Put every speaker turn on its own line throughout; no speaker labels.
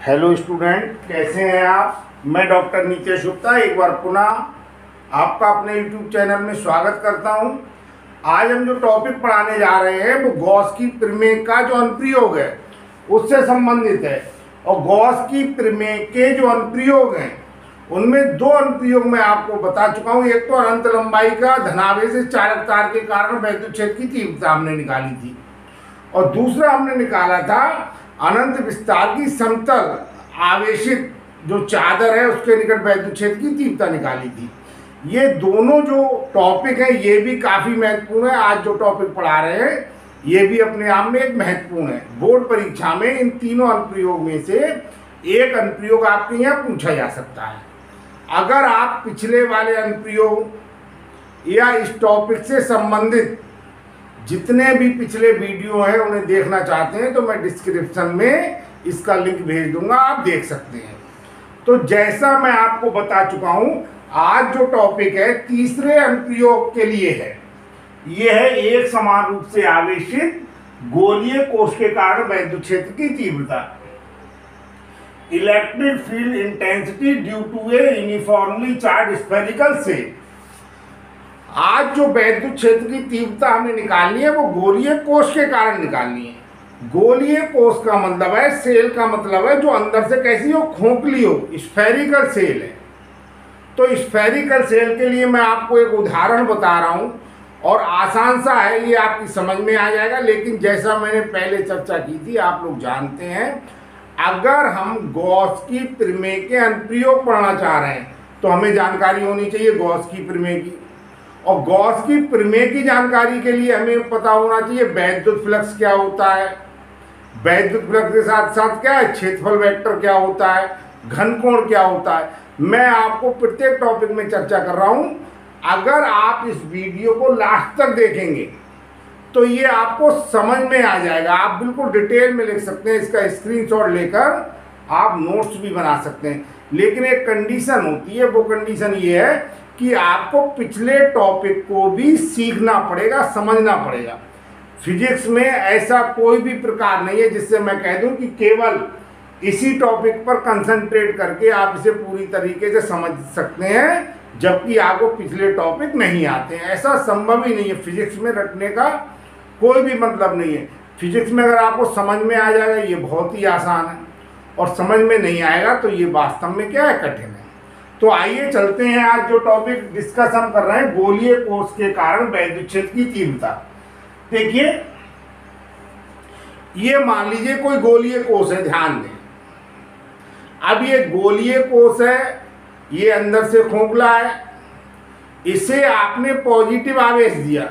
Hello student, कैसे हैं आप। मैं डॉक्टर नीतेश गुप्ता एक बार पुनः आपका अपने यूट्यूब चैनल में स्वागत करता हूं। आज हम जो टॉपिक पढ़ाने जा रहे हैं वो गॉस की प्रमेय का जो अनुप्रयोग है उससे संबंधित है। और गॉस की प्रमेय के जो अनुप्रयोग हैं उनमें दो अनुप्रयोग मैं आपको बता चुका हूँ। एक तो अनंत लंबाई का धनावेश चालक तार के कारण वैद्युत क्षेत्र की तीव्रता हमने निकाली थी, और दूसरा हमने निकाला था अनंत विस्तार की समतल आवेशित जो चादर है उसके निकट वैद्युत क्षेत्र की तीव्रता निकाली थी। ये दोनों जो टॉपिक है ये भी काफ़ी महत्वपूर्ण है। आज जो टॉपिक पढ़ा रहे हैं ये भी अपने आप में एक महत्वपूर्ण है। बोर्ड परीक्षा में इन तीनों अनुप्रयोग में से एक अनुप्रयोग आपके यहाँ पूछा जा सकता है। अगर आप पिछले वाले अनुप्रयोग या इस टॉपिक से संबंधित जितने भी पिछले वीडियो हैं उन्हें देखना चाहते हैं तो मैं डिस्क्रिप्शन में इसका लिंक भेज दूंगा, आप देख सकते हैं। तो जैसा मैं आपको बता चुका हूं, आज जो टॉपिक है तीसरे अनुप्रयोग के लिए है। यह है एक समान रूप से आवेशित गोलीय कोश के कारण वैद्युत क्षेत्र की तीव्रता, electric field intensity due to a uniformly charge spherical shell. आज जो वैद्युत क्षेत्र की तीव्रता हमने निकालनी है वो गोलीय कोश के कारण निकालनी है। गोलीय कोश का मतलब है, सेल का मतलब है जो अंदर से कैसी हो, खोखली हो, स्फेरिकल सेल है। तो स्फेरिकल सेल के लिए मैं आपको एक उदाहरण बता रहा हूँ और आसान सा है, ये आपकी समझ में आ जाएगा। लेकिन जैसा मैंने पहले चर्चा की थी, आप लोग जानते हैं अगर हम गॉस की प्रमेय के अनुप्रयोग पढ़ना चाह रहे हैं तो हमें जानकारी होनी चाहिए गॉस की प्रमेय की। और गॉस की प्रमेय की जानकारी के लिए हमें पता होना चाहिए वैद्युत फ्लक्स क्या होता है, वैद्युत फ्लक्स के साथ साथ क्या है, क्षेत्रफल वेक्टर क्या होता है, घन कोण क्या होता है। मैं आपको प्रत्येक टॉपिक में चर्चा कर रहा हूं। अगर आप इस वीडियो को लास्ट तक देखेंगे तो ये आपको समझ में आ जाएगा। आप बिल्कुल डिटेल में लिख सकते हैं, इसका स्क्रीनशॉट लेकर आप नोट्स भी बना सकते हैं। लेकिन एक कंडीशन होती है, वो कंडीशन ये है कि आपको पिछले टॉपिक को भी सीखना पड़ेगा, समझना पड़ेगा। फिजिक्स में ऐसा कोई भी प्रकार नहीं है जिससे मैं कह दूं कि केवल इसी टॉपिक पर कंसंट्रेट करके आप इसे पूरी तरीके से समझ सकते हैं जबकि आपको पिछले टॉपिक नहीं आते हैं। ऐसा संभव ही नहीं है। फिजिक्स में रटने का कोई भी मतलब नहीं है। फिजिक्स में अगर आपको समझ में आ जाएगा ये बहुत ही आसान है, और समझ में नहीं आएगा तो ये वास्तव में क्या है, कठिन है। तो आइए चलते हैं। आज जो टॉपिक डिस्कस हम कर रहे हैं गोलीय कोश के कारण वैद्युत क्षेत्र की तीव्रता। देखिए, ये मान लीजिए कोई गोलीय कोश है, ध्यान दें। अब ये गोलीय कोश है, ये अंदर से खोखला है, इसे आपने पॉजिटिव आवेश दिया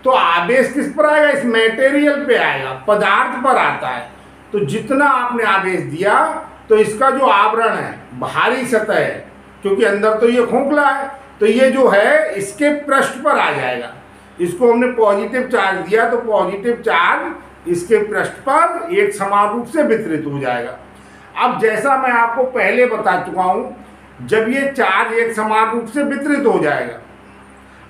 तो आवेश किस पर आएगा, इस मटेरियल पे आएगा, पदार्थ पर आता है। तो जितना आपने आवेश दिया तो इसका जो आवरण है, बाहरी सतह है, क्योंकि अंदर तो ये खोखला है, तो ये जो है इसके पृष्ठ पर आ जाएगा। इसको हमने पॉजिटिव चार्ज दिया तो पॉजिटिव चार्ज इसके पृष्ठ पर एक समान रूप से वितरित हो जाएगा। अब जैसा मैं आपको पहले बता चुका हूं, जब ये चार्ज एक समान रूप से वितरित हो जाएगा,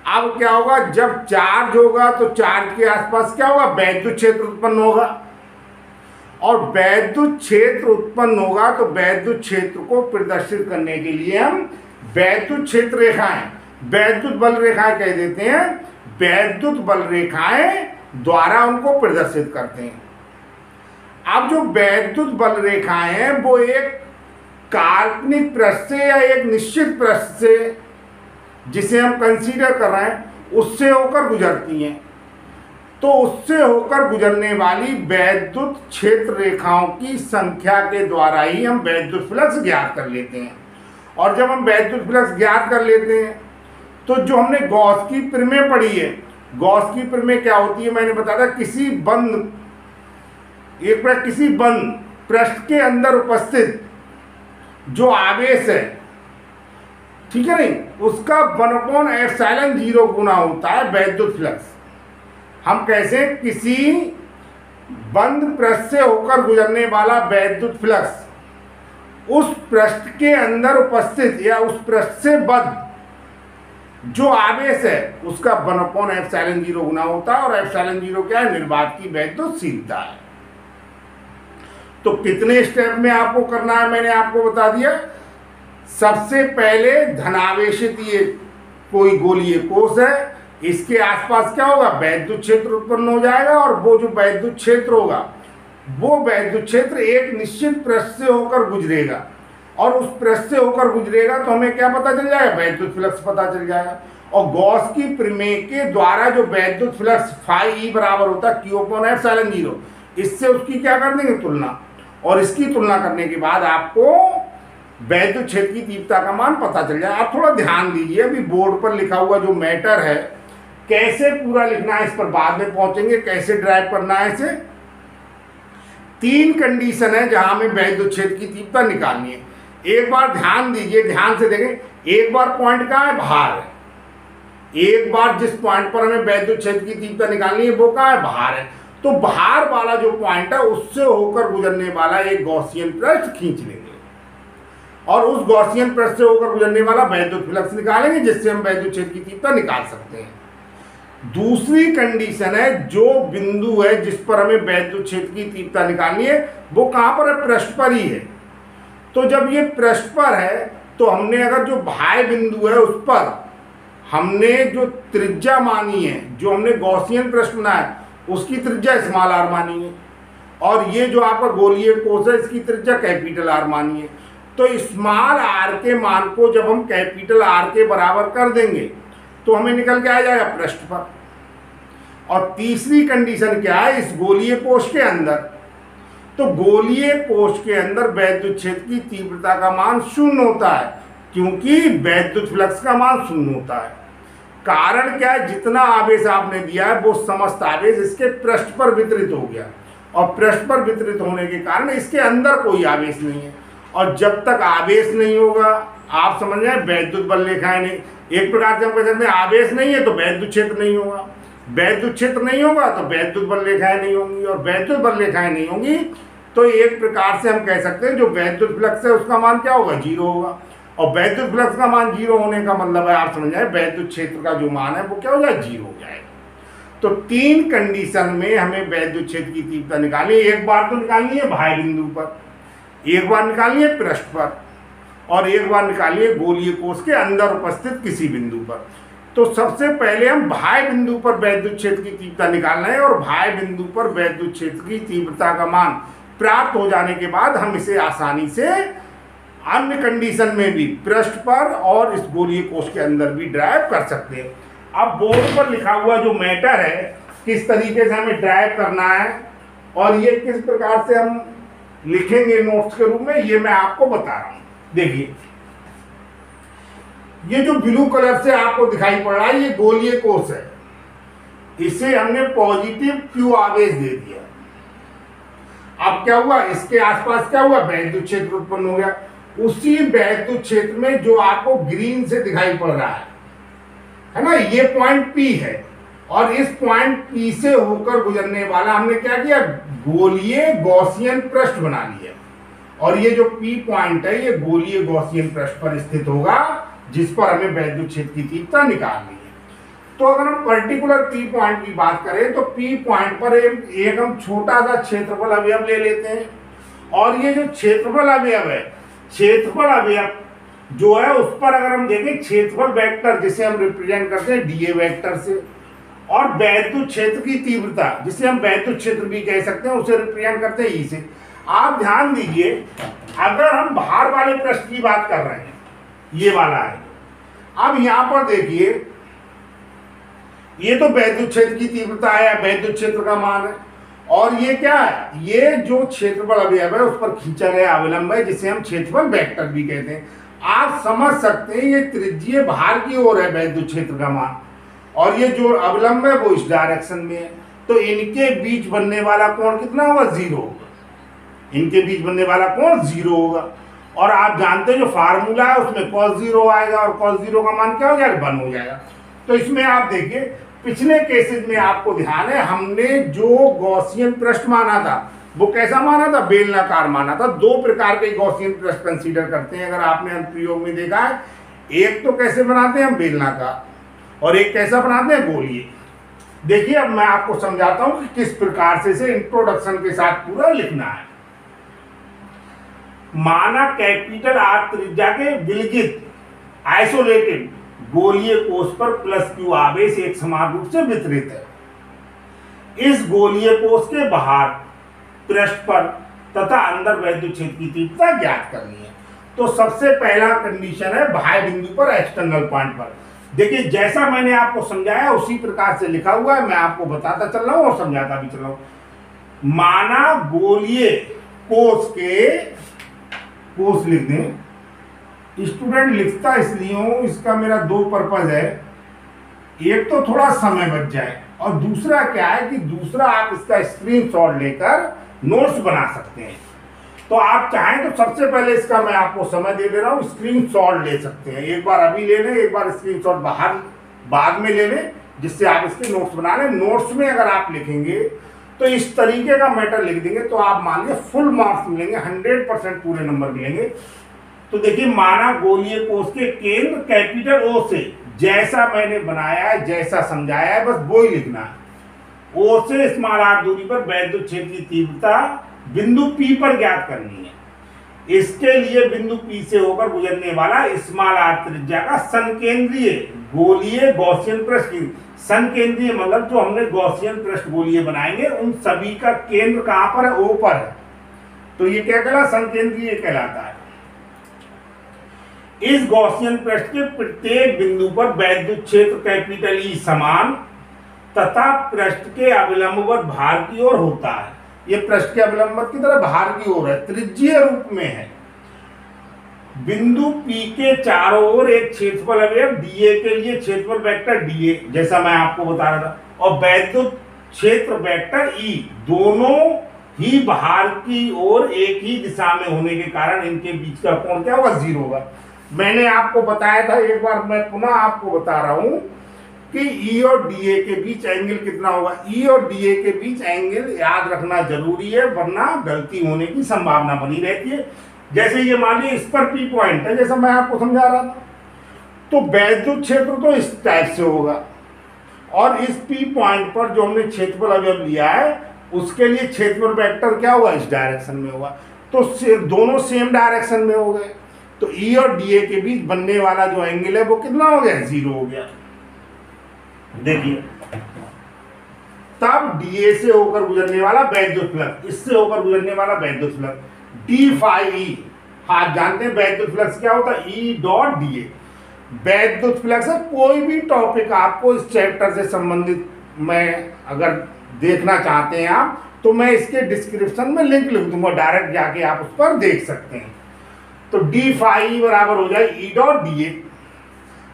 अब क्या होगा, जब चार्ज होगा तो चार्ज के आसपास क्या होगा, वैद्युत क्षेत्र उत्पन्न होगा। और वैद्युत क्षेत्र उत्पन्न होगा तो वैद्युत क्षेत्र को प्रदर्शित करने के लिए हम वैद्युत क्षेत्र रेखाएं, वैद्युत बल रेखाएं कह देते हैं, वैद्युत बल रेखाएं द्वारा उनको प्रदर्शित करते हैं। अब जो वैद्युत बल रेखाएं हैं वो एक काल्पनिक पृष्ठ से या एक निश्चित पृष्ठ से, जिसे हम कंसीडर कर रहे हैं, उससे होकर गुजरती हैं। तो उससे होकर गुजरने वाली वैद्युत क्षेत्र रेखाओं की संख्या के द्वारा ही हम वैद्युत फ्लक्स ज्ञात कर लेते हैं। और जब हम वैद्युत फ्लक्स ज्ञात कर लेते हैं तो जो हमने गॉस की प्रमेय पढ़ी है, गॉस की प्रमेय क्या होती है, मैंने बताया था किसी बंद पृष्ठ के अंदर उपस्थित जो आवेश है, ठीक है नहीं, उसका 1/ε0 गुना होता है वैद्युत फ्लक्स। हम कैसे, किसी बंद पृष्ठ से होकर गुजरने वाला वैद्युत फ्लक्स उस पृष्ठ के अंदर उपस्थित या उस पृष्ठ से बद्ध जो आवेश है उसका 1/ε0 गुना होता है। और ε0 क्या है, निर्वात की वैद्युतशीलता है। तो कितने स्टेप में आपको करना है मैंने आपको बता दिया। सबसे पहले धनावेशित ये कोई गोलीय कोष है, इसके आसपास क्या होगा, वैद्युत क्षेत्र उत्पन्न हो जाएगा, और वो जो वैद्युत क्षेत्र होगा वो वैद्युत क्षेत्र एक निश्चित पृष्ठ से होकर गुजरेगा, और उस पृष्ठ से होकर गुजरेगा तो हमें क्या पता चल जाएगा, वैद्युत फ्लक्स पता चल जाएगा। और गॉस की प्रमेय के द्वारा जो वैद्युत फ्लक्स φE बराबर होता है Q/ε0, इससे उसकी क्या कर देंगे, तुलना, और इसकी तुलना करने के बाद आपको वैद्युत क्षेत्र की तीव्रता का मान पता चल जाए। आप थोड़ा ध्यान दीजिए, अभी बोर्ड पर लिखा हुआ जो मैटर है कैसे पूरा लिखना है इस पर बाद में पहुंचेंगे, कैसे ड्राइव करना है इसे। 3 कंडीशन है जहां हमें वैद्युत क्षेत्र की तीव्रता निकालनी है। एक बार ध्यान दीजिए, ध्यान से देखें, एक बार पॉइंट कहाँ है, बाहर है। एक बार जिस पॉइंट पर हमें वैद्युत क्षेत्र की तीव्रता निकालनी है वो कहाँ है, बाहर है। तो बाहर वाला जो पॉइंट है उससे होकर गुजरने वाला एक गॉसियन पृष्ठ खींच लेंगे, और उस गॉसियन पृष्ठ से होकर गुजरने वाला वैद्युत फ्लक्स निकालेंगे, जिससे हम वैद्युत क्षेत्र की तीव्रता निकाल सकते हैं। दूसरी कंडीशन है, जो बिंदु है जिस पर हमें वैद्युत क्षेत्र की तीव्रता निकालनी है वो कहाँ पर है, पृष्ठ पर ही है। तो जब ये पृष्ठ पर है तो हमने अगर जो बाह्य बिंदु है उस पर हमने जो त्रिज्या मानी है, जो हमने गॉसियन पृष्ठ बनाया उसकी त्रिज्या स्मॉल r मानी है, और ये जो आपका गोलीय कोष है इसकी त्रिज्या कैपिटल R मानी है। तो स्मॉल r के मान को जब हम कैपिटल R के बराबर कर देंगे तो हमें निकल के आ जाएगा पृष्ठ पर। और तीसरी कंडीशन क्या है, इस गोलीय कोष के अंदर, तो गोलीय कोष के अंदर वैद्युत क्षेत्र की तीव्रता का मान 0 होता है, क्योंकि वैद्युत फ्लक्स का मान 0 होता है। कारण क्या है, जितना आवेश आपने दिया है वो समस्त आवेश इसके पृष्ठ पर वितरित हो गया, और पृष्ठ पर वितरित होने के कारण इसके अंदर कोई आवेश नहीं है। और जब तक आवेश नहीं होगा, आप समझ रहे हैं, वैद्युत बल रेखाएं नहीं, एक प्रकार से हम कह सकते हैं आवेश नहीं है तो वैद्युत क्षेत्र नहीं होगा, वैद्युत क्षेत्र नहीं होगा तो वैद्युत बल रेखाएं नहीं होंगी, और वैद्युत बल रेखाएं नहीं होंगी तो एक प्रकार से हम कह सकते हैं जो वैद्युत फ्लक्स है उसका मान क्या होगा, 0 होगा। और वैद्युत फ्लक्स का मान 0 होने का मतलब है, आप समझ जाए, वैद्युत क्षेत्र का जो मान है वो क्या हो जाए, 0 हो जाएगा। तो 3 कंडीशन में हमें वैद्युत क्षेत्र की तीव्रता निकालनी है। एक बार तो निकालनी है बाह्य बिंदु पर, एक बार निकालनी है पृष्ठ पर, और एक बार निकालनी है गोलीय कोष के अंदर उपस्थित किसी बिंदु पर। तो सबसे पहले हम बाह्य बिंदु पर वैद्युत क्षेत्र की तीव्रता निकालना है, और बाह्य बिंदु पर वैद्युत क्षेत्र की तीव्रता का मान प्राप्त हो जाने के बाद हम इसे आसानी से अन्य कंडीशन में भी पृष्ठ पर और इस गोलीय कोष के अंदर भी ड्राइव कर सकते हैं। अब बोर्ड पर लिखा हुआ जो मैटर है किस तरीके से हमें ड्राइव करना है और ये किस प्रकार से हम लिखेंगे नोट्स के रूप में, ये मैं आपको बता रहा हूं। देखिए, ये जो ब्लू कलर से आपको दिखाई पड़ रहा है ये गोलीय कोष है, इसे हमने पॉजिटिव Q आवेश दे दिया। अब क्या हुआ, इसके आसपास क्या हुआ, वैद्युत क्षेत्र उत्पन्न हो गया। उसी वैद्युत क्षेत्र में जो आपको ग्रीन से दिखाई पड़ रहा है ना, ये पॉइंट P है, और इस पॉइंट P से होकर गुजरने वाला हमने क्या किया, गोलीय गॉसियन पृष्ठ बना लिया। और ये जो P पॉइंट है ये गोलीय गॉसियन पृष्ठ पर स्थित होगा, जिस पर हमें वैद्युत क्षेत्र की तीव्रता निकालनी है। तो अगर हम पर्टिकुलर P पॉइंट की बात करें तो P पॉइंट पर एक हम छोटा सा क्षेत्रफल अवयव ले लेते हैं, और ये जो क्षेत्रफल अवयव है, क्षेत्रफल अवयव जो है उस पर अगर हम देखें क्षेत्रफल वेक्टर जिसे हम रिप्रेजेंट करते हैं dA वेक्टर से, और वैद्युत क्षेत्र की तीव्रता जिसे हम वैद्युत क्षेत्र भी कह सकते हैं उसे रिप्रेजेंट करते हैं E से। आप ध्यान दीजिए, अगर हम बाहर वाले पृष्ठ की बात कर रहे हैं, ये वाला है, अब यहां पर देखिए ये तो वैद्युत क्षेत्र की तीव्रता है, वैद्युत क्षेत्र का मान है, और ये क्या है, ये जो क्षेत्रफल अवयव है उस पर खींचा गया अवलंब है जिसे हम क्षेत्रफल वेक्टर भी कहते हैं। आप समझ सकते हैं ये त्रिज्यीय बाहर की ओर है वैद्युत क्षेत्र का मान, और ये जो अवलंब है वो इस डायरेक्शन में है, तो इनके बीच बनने वाला कोण कितना होगा, 0 होगा। इनके बीच बनने वाला कोण 0 होगा, और आप जानते हैं जो फार्मूला है उसमें cos 0 आएगा, और cos 0 का मान क्या हो जाएगा, 1 हो जाएगा। तो इसमें आप देखिए पिछले केसेस में आपको ध्यान है, हमने जो गॉसियन पृष्ठ माना था वो कैसा माना था, बेलनाकार माना था। 2 प्रकार के गॉसियन पृष्ठ कंसीडर करते हैं, अगर आपने अनुप्रयोग में देखा है, एक तो कैसे बनाते हैं हम, बेलनाकार, और एक कैसा बनाते हैं, गोलीय। देखिए अब मैं आपको समझाता हूं कि किस प्रकार से इसे इंट्रोडक्शन के साथ पूरा लिखना है। माना कैपिटल आर त्रिज्या के विलगित आइसोलेटेड गोलीय कोष पर प्लस क्यू आवेश एक समान रूप से वितरित है। इस गोलीय कोष के बाहर पृष्ठ पर तथा अंदर वैद्युत क्षेत्र की तीव्रता ज्ञात करनी है। तो सबसे पहला कंडीशन है बाह्य बिंदु पर एक्सटर्नल पॉइंट पर। देखिए जैसा मैंने आपको समझाया उसी प्रकार से लिखा हुआ है, मैं आपको बताता चल रहा हूं और समझाता भी चल रहा हूं। माना गोलीय कोष के कोष लिख दें, स्टूडेंट लिखता इसलिए हूं, इसका मेरा दो पर्पज है। एक तो थोड़ा समय बच जाए और दूसरा क्या है कि दूसरा आप इसका स्क्रीनशॉट लेकर नोट्स बना सकते हैं। तो आप चाहें तो सबसे पहले इसका मैं आपको समय दे दे रहा हूं, स्क्रीनशॉट ले सकते हैं। एक बार अभी ले लें, एक बार स्क्रीनशॉट बाहर बाद में ले लें, जिससे आप इसके नोट्स बना लें। नोट्स में अगर आप लिखेंगे तो इस तरीके का मैटर लिख देंगे तो आप मान लीजिए फुल मार्क्स मिलेंगे, 100% पूरे नंबर मिलेंगे। तो देखिए माना गोलीय कोष के केंद्र कैपिटल ओ से, जैसा मैंने बनाया है जैसा समझाया है बस वो ही लिखना है। ओ से स्मॉल आर दूरी पर वैद्युत क्षेत्र की तीव्रता बिंदु P पर ज्ञात करनी है। इसके लिए बिंदु P से होकर गुजरने वाला स्मॉल आर त्रिज्या का संकेंद्रीय गोलीय गॉसियन पृष्ठ, संकेंद्रीय मतलब जो हमने गॉसियन पृष्ठ गोलीय बनाएंगे उन सभी का केंद्र कहां पर है? O पर है। तो ये क्या कहला? संकेंद्रीय कहलाता है। इस गॉसियन पृष्ठ के प्रत्येक बिंदु पर वैद्युत क्षेत्र कैपिटल E समान तथा पृष्ठ के अविलंबवत भार की ओर होता है। ये पृष्ठ के अविलंबवत की तरह भार की ओर है, त्रिज्यीय रूप में है। बिंदु P के चारों ओर एक क्षेत्रफल अवयव dA के लिए क्षेत्रफल वेक्टर dA जैसा मैं आपको बता रहा था, और वैद्युत क्षेत्र वेक्टर E दोनों ही भार की ओर एक ही दिशा में होने के कारण इनके बीच का कोण क्या होगा? 0 होगा। मैंने आपको बताया था, एक बार मैं पुनः आपको बता रहा हूं कि E और DA के बीच एंगल कितना होगा। E और DA के बीच एंगल याद रखना जरूरी है, वरना गलती होने की संभावना बनी रहती है। जैसे ये मान लीजिए इस पर P पॉइंट है, जैसा मैं आपको समझा रहा था, तो वैद्युत क्षेत्र तो इस टाइप से होगा और इस P पॉइंट पर जो हमने क्षेत्रफल अवयव लिया है उसके लिए क्षेत्रफल वेक्टर क्या होगा? इस डायरेक्शन में होगा। तो दोनों सेम डायरेक्शन में हो गए, तो E और DA के बीच बनने वाला जो एंगल है वो कितना हो गया? 0 हो गया। देखिए तब DA से होकर गुजरने वाला वैद्युत फ्लक्स, इससे होकर गुजरने वाला वैद्युत फ्लक्स d फाई E, आप जानते हैं वैद्युत फ्लक्स क्या होता है? E dot DA। वैद्युत फ्लक्स है, कोई भी टॉपिक आपको इस चैप्टर से संबंधित मैं अगर देखना चाहते हैं आप, तो मैं इसके डिस्क्रिप्शन में लिंक लिख दूंगा, डायरेक्ट जाके आप उस पर देख सकते हैं। तो d फाई E बराबर हो जाए E डॉट DA।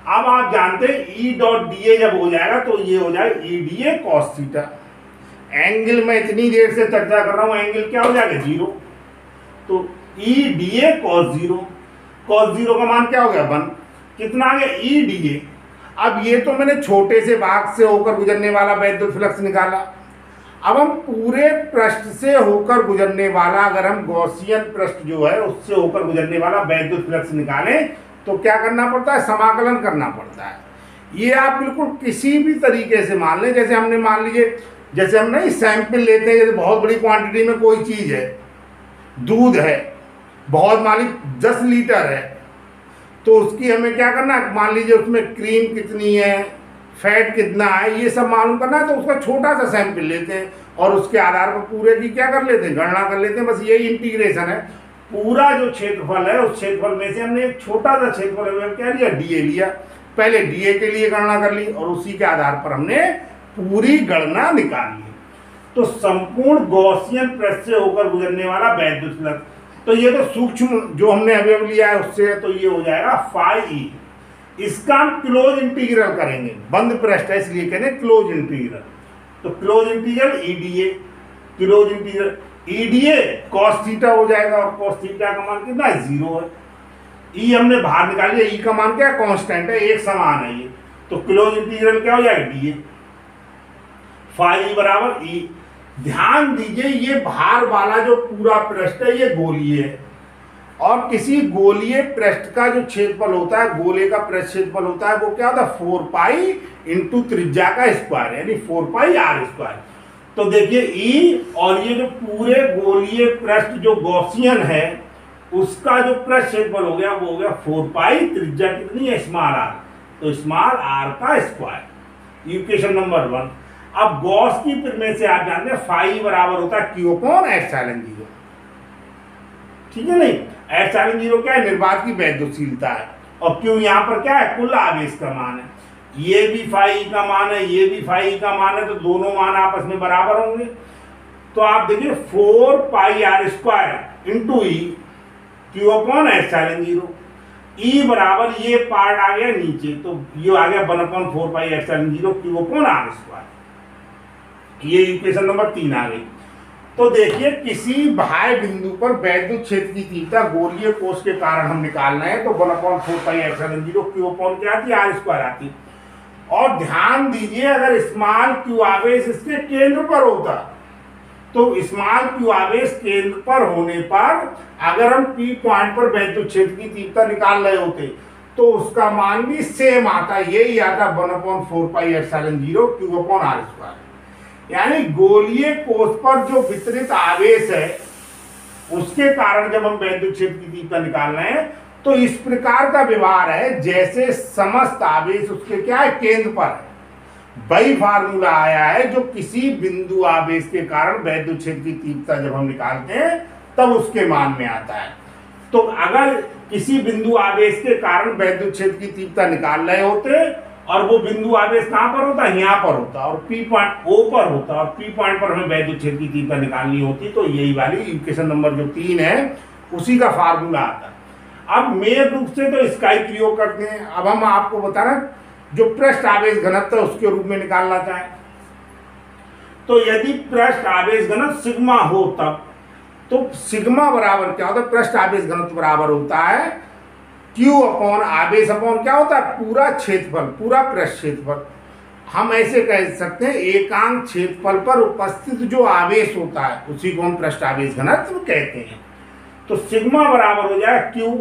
अब आप जानते हैं E डॉट DA जब हो जाएगा तो ये हो जाए E DA cos theta. Angle मैं इतनी देर से चर्चा कर रहा हूं, एंगल क्या हो जाएगा? 0। तो E DA cos 0, cos 0 का मान क्या हो गया? 1। कितना आ गया? E DA। अब ये तो मैंने छोटे से भाग से होकर गुजरने वाला वैद्युत फ्लक्स निकाला। अब हम पूरे पृष्ठ से होकर गुजरने वाला, अगर हम गॉसियन पृष्ठ जो है उससे होकर गुजरने वाला वैद्युत फ्लक्स निकालें तो क्या करना पड़ता है? समाकलन करना पड़ता है। ये आप बिल्कुल किसी भी तरीके से मान लें, जैसे हमने मान लीजिए, जैसे हम नहीं सैंपल लेते हैं, जैसे बहुत बड़ी क्वांटिटी में कोई चीज़ है, दूध है, बहुत मान लीजिए 10 लीटर है, तो उसकी हमें क्या करना है? मान लीजिए उसमें क्रीम कितनी है, फैट कितना है, ये सब मालूम करना है, तो उसका छोटा सा सैंपल लेते हैं और उसके आधार पर पूरे की क्या कर लेते हैं? गणना कर लेते हैं। बस यही इंटीग्रेशन है। पूरा जो क्षेत्रफल है उस क्षेत्रफल में से हमने एक छोटा सा क्षेत्रफल क्या लिया? DA लिया। पहले DA के लिए गणना कर ली और उसी के आधार पर हमने पूरी गणना निकाल ली। तो संपूर्ण गॉसियन पृष्ठ से होकर गुजरने वाला वैद्युत फ्लक्स, तो ये तो सूक्ष्म जो हमने अवयव लिया है उससे, तो ये हो जाएगा फाई E। इसका हम क्लोज इंटीग्रल करेंगे, बंद पृष्ठ है इसलिए कहते हैं क्लोज इंटीग्रल। तो close integral E DA, close integral E DA cos theta हो जाएगा, और cos थीटा का मान कितना है? 0 है। E हमने बाहर निकाल लिया, E का मान क्या है? कांस्टेंट है, एक समान है ये। तो क्लोज इंटीग्रल क्या हो जाएगा? DA फाई बराबर E। ध्यान दीजिए ये भार वाला जो पूरा पृष्ठ है ये गोलीय है, और किसी गोलीय पृष्ठ का जो क्षेत्रफल होता है, गोले का पृष्ठ क्षेत्रफल होता है, वो क्या होता है? 4 पाई इंटू त्रिज्या का स्क्वायर, यानी 4 पाई R स्क्वायर। तो देखिए E और ये जो पूरे गोलीय पृष्ठ जो गॉसियन है उसका जो पृष्ठ क्षेत्रफल हो गया वो हो गया 4 पाई, त्रिज्या कितनी है स्मॉल आर, तो स्मॉल आर का स्क्वायर, इक्वेशन नंबर 1। अब गॉस की प्रमेय से आप जानते हैं फाई बराबर होता है क्यू अपॉन एप्सिलॉन जीरो, ठीक है नहीं। एप्सिलॉन जीरो क्या है, निर्वात की वैद्युशीलता है, और क्यू यहाँ पर क्या है, कुल आवेश का मान है। ये भी फाई का मान है, ये भी फाई का मान है, तो दोनों मान आपस में बराबर होंगे। तो आप देखिए 4 pi are square into e q upon epsilon zero, e बराबर ये पार्ट आ गया नीचे, तो ये आ गया 1/4 pi epsilon zero Q upon R square. ये इक्वेशन नंबर 3 आ गई। तो देखिए किसी बाह्य बिंदु पर वैद्युत क्षेत्र की तीव्रता गोलीय कोश के कारण हम निकालना है, तो 1/4 pi epsilon zero Q upon क्या आती है, आर स्क्वायर आती। और ध्यान दीजिए अगर स्मॉल क्यू आवेश इसके केंद्र पर होता, तो स्मॉल क्यू आवेश केंद्र पर होने पर अगर हम पी पॉइंट पर वैद्युत क्षेत्र की तीव्रता निकाल रहे होते तो उसका मान भी सेम आता, यही आता 1/4 pi epsilon zero Q upon R square. यानी गोलीय कोश पर जो वितरित आवेश है उसके कारण जब हम वैद्युत क्षेत्र की तीव्रता निकाल रहे हैं तो इस प्रकार का व्यवहार है जैसे समस्त आवेश उसके क्या है, केंद्र पर है। वही फार्मूला आया है जो किसी बिंदु आवेश के कारण वैद्युत क्षेत्र की तीव्रता जब हम निकालते हैं तब उसके मान में आता है। तो अगर किसी बिंदु आवेश के कारण वैद्युत क्षेत्र की तीव्रता निकाल रहे होते और वो बिंदु आवेश कहां पर होता है, यहाँ पर होता, और पी पॉइंट ओ पर होता, और पी पॉइंट पर हमें वैद्युत क्षेत्र की तीव्रता निकालनी होती, तो यही वाली इक्वेशन नंबर जो 3 है उसी का फार्मूला आता है। अब मेन रूप से तो इसका ही प्रयोग करते हैं। अब हम आपको बता रहे हैं जो पृष्ठ आवेश घनत्व उसके रूप में निकालना चाहें, तो यदि पृष्ठ आवेश घनत्व सिग्मा हो तब, तो सिग्मा बराबर क्या होता है, पृष्ठ आवेश घनत्व बराबर होता है क्यू अपॉन आवेश अपॉन क्या होता है, पूरा क्षेत्रफल, पूरा पृष्ठ क्षेत्रफल। हम ऐसे कह सकते हैं एकांक क्षेत्रफल पर उपस्थित जो आवेश होता है उसी को हम पृष्ठ आवेश घनत्व कहते हैं। तो सिग्मा बराबर हो जाएगा क्यू,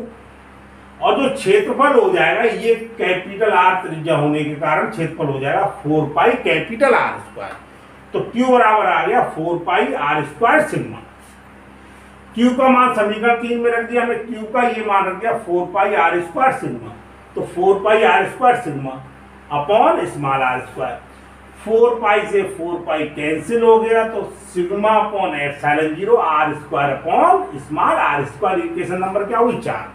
और जो क्षेत्रफल हो जाएगा ये कैपिटल आर त्रिज्या होने के कारण क्षेत्रफल हो जाएगा 4 पाई कैपिटल आर स्क्वायर। तो क्यू बराबर आ गया 4 pi are square sigma. Q का मान समीकरण 3 में रख दिया हमने, क्यू का ये मान रख दिया 4 पाई आर स्क्वायर सिग्मा। तो 4 pi are square sigma upon small R square, 4 pi से 4 पाई कैंसिल हो गया, तो sigma upon epsilon zero R square upon small R square. Equation number क्या हुई 4।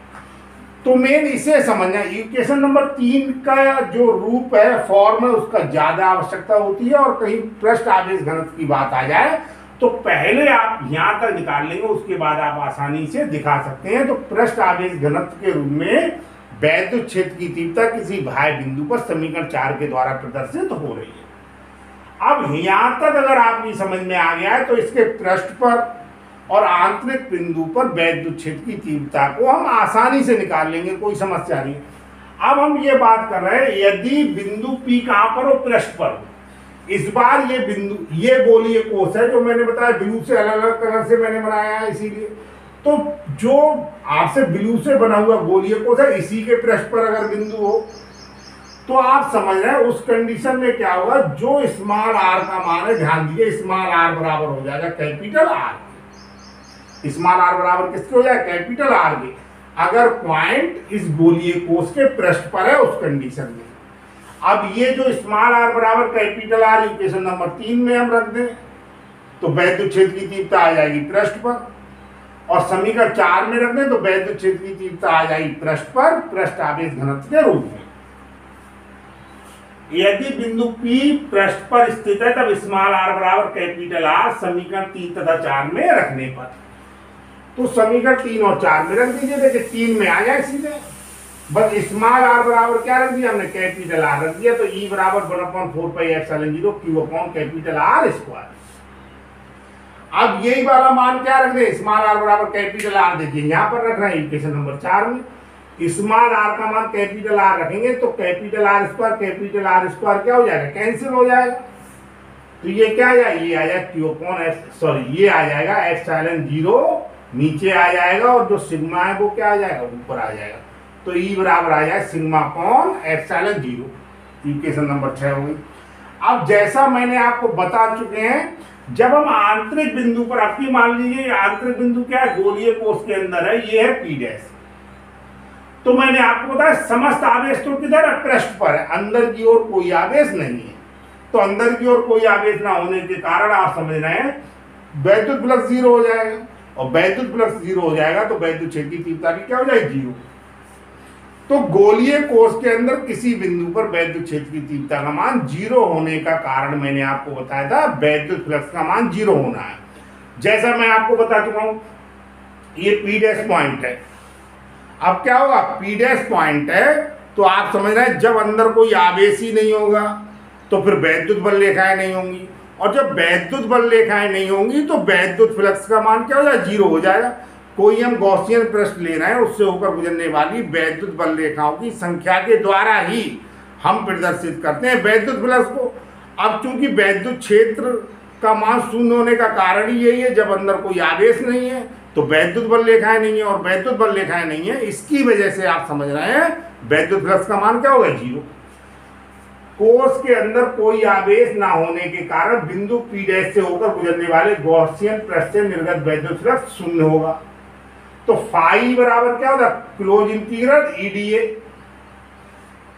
तो मेन इसे समझना, इक्वेशन नंबर 3 का जो रूप है, फॉर्म है, उसका ज्यादा आवश्यकता होती है, और कहीं पृष्ठ आवेश घनत्व की बात आ जाए तो पहले आप यहां तक निकाल लेंगे, उसके बाद आप आसानी से दिखा सकते हैं। तो पृष्ठ आवेश घनत्व के रूप में वैद्युत क्षेत्र की तीव्रता किसी बाह्य बिंदु पर समीकरण 4 के द्वारा प्रदर्शित हो रही है। अब यहां तक अगर आपकी समझ में आ गया है तो इसके पृष्ठ पर और आंतरिक बिंदु पर वैद्युत क्षेत्र की तीव्रता को हम आसानी से निकाल लेंगे, कोई समस्या नहीं। अब हम ये बात कर रहे हैं यदि बिंदु P कहां पर हो, पृष्ठ पर हो। इस बार ये बिंदु, ये गोलीय कोश है जो मैंने बताया ब्लू से अलग अलग कलर से मैंने बनाया है, इसीलिए तो जो आपसे ब्लू से बना हुआ गोलीय कोश है इसी के पृष्ठ पर अगर बिंदु हो तो आप समझ रहे हैं उस कंडीशन में क्या होगा, जो स्मॉल आर का मान है, ध्यान दीजिए स्मॉल आर बराबर हो जाएगा कैपिटल आर। स्मॉल आर बराबर किसके हो जाएगा, कैपिटल आर के, अगर पॉइंट इस गोलीय कोश के पृष्ठ पर है उस कंडीशन में। अब ये जो स्मॉल आर बराबर कैपिटल आर इक्वेशन नंबर 3 में हम रख दें तो वैद्युत क्षेत्र की तीव्रता आ जाएगी पृष्ठ पर, और समीकरण 4 में रख दें तो वैद्युत क्षेत्र की तीव्रता आ जाएगी पृष्ठ पर पृष्ठ आवेश घनत्व के रूप में। यदि बिंदु P पृष्ठ पर स्थित है तब स्मॉल आर बराबर कैपिटल आर समीकरण 3 तथा 4 में रखने पर, तो समीकरण 3 और 4 में रख दीजिए, देखिए 3 में आ जाए सीधे, बस स्मॉल आर बराबर क्या रख दिया हमने, कैपिटल आर रख दिया, तो ई बराबर 1/4 pi epsilon zero Q upon capital R square. अब यही वाला मान क्या रख दे, स्मॉल आर बराबर कैपिटल आर, देखिए यहाँ पर रख रहे हैं इक्वेशन नंबर 4 में, स्मॉल आर का मान कैपिटल आर रखेंगे तो कैपिटल आर स्क्वायर क्या हो जाएगा, कैंसिल हो जाएगा, तो ये क्या आ जाएगा, ये आ जाएगा क्यू अपॉन ये आ जाएगा एप्सिलॉन जीरो नीचे आ जाएगा, और जो सिग्मा है वो क्या आ जाएगा, ऊपर आ जाएगा, तो ई बराबर आ जाए sigma upon epsilon zero. Equation number 6 हो गई। अब जैसा मैंने आपको बता चुके हैं जब हम आंतरिक बिंदु पर, आपकी मान लीजिए आंतरिक बिंदु क्या है, गोलीय कोष के अंदर है, ये है P डैश। तो मैंने आपको बताया समस्त आवेश तो किधर है, पृष्ठ पर है, अंदर की ओर कोई आवेश नहीं है। तो अंदर की ओर कोई आवेश ना होने के कारण आप समझ रहे हैं वैद्युत फ्लक्स 0 हो जाएगा, और वैद्युत फ्लक्स 0 हो जाएगा तो वैद्युत क्षेत्र की तीव्रता भी क्या हो जाएगी, 0। तो गोलीय कोष के अंदर किसी बिंदु पर वैद्युत क्षेत्र की तीव्रता का मान 0 होने का कारण मैंने आपको बताया था वैद्युत फ्लक्स का मान 0 होना है। जैसा मैं आपको बता चुका हूं, ये P डैश पॉइंट है। अब क्या होगा, P डैश पॉइंट है तो आप समझ रहे हैं जब अंदर कोई आवेश ही नहीं होगा तो फिर वैद्युत बल रेखाएं नहीं होंगी, और जब वैद्युत बल रेखाएं नहीं होंगी तो वैद्युत फ्लक्स का मान क्या हो जाएगा, 0 हो जाएगा। कोई हम गॉसियन पृष्ठ ले रहे हैं, उससे होकर गुजरने वाली वैद्युत बल रेखाओं की संख्या के द्वारा ही हम प्रदर्शित करते हैं वैद्युत फ्लक्स को। अब चूंकि वैद्युत क्षेत्र का मान 0 होने का कारण ही यही है, जब अंदर कोई आवेश नहीं है तो वैद्युत बल रेखाएं नहीं है, और वैद्युत बल रेखाएं नहीं है, इसकी वजह से आप समझ रहे हैं वैद्युत फ्लक्स का मान क्या होगा, 0। कोष के अंदर कोई आवेश ना होने के कारण बिंदु P डैश से होकर गुजरने वाले गॉसियन पृष्ठ से निर्गत वैद्युत फ्लक्स 0 होगा। तो फाई बराबर क्या होगा, close integral E D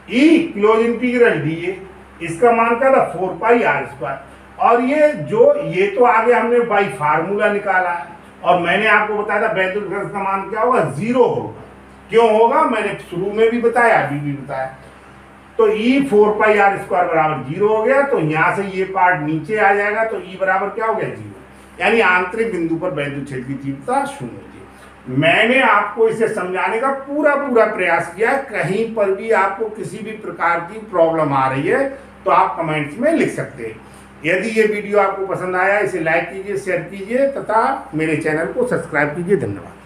E close integral D A, इसका मान क्या था 4 पाई आर स्क्वायर। और ये तो आगे हमने बाई फार्मूला निकाला है, और मैंने आपको बताया था वैद्युत फ्लक्स का मान क्या होगा, 0 होगा। क्यों होगा, मैंने शुरू में भी बताया, अभी भी बताया। तो ई 4 पाई आर स्क्वायर बराबर 0 हो गया, तो यहां से ये पार्ट नीचे आ जाएगा, तो ई बराबर क्या हो गया, 0। यानी आंतरिक बिंदु पर वैद्युत क्षेत्र की तीव्रता 0 होगी। मैंने आपको इसे समझाने का पूरा प्रयास किया। कहीं पर भी आपको किसी भी प्रकार की प्रॉब्लम आ रही है तो आप कमेंट्स में लिख सकते हैं। यदि ये वीडियो आपको पसंद आया, इसे लाइक कीजिए, शेयर कीजिए तथा मेरे चैनल को सब्सक्राइब कीजिए। धन्यवाद।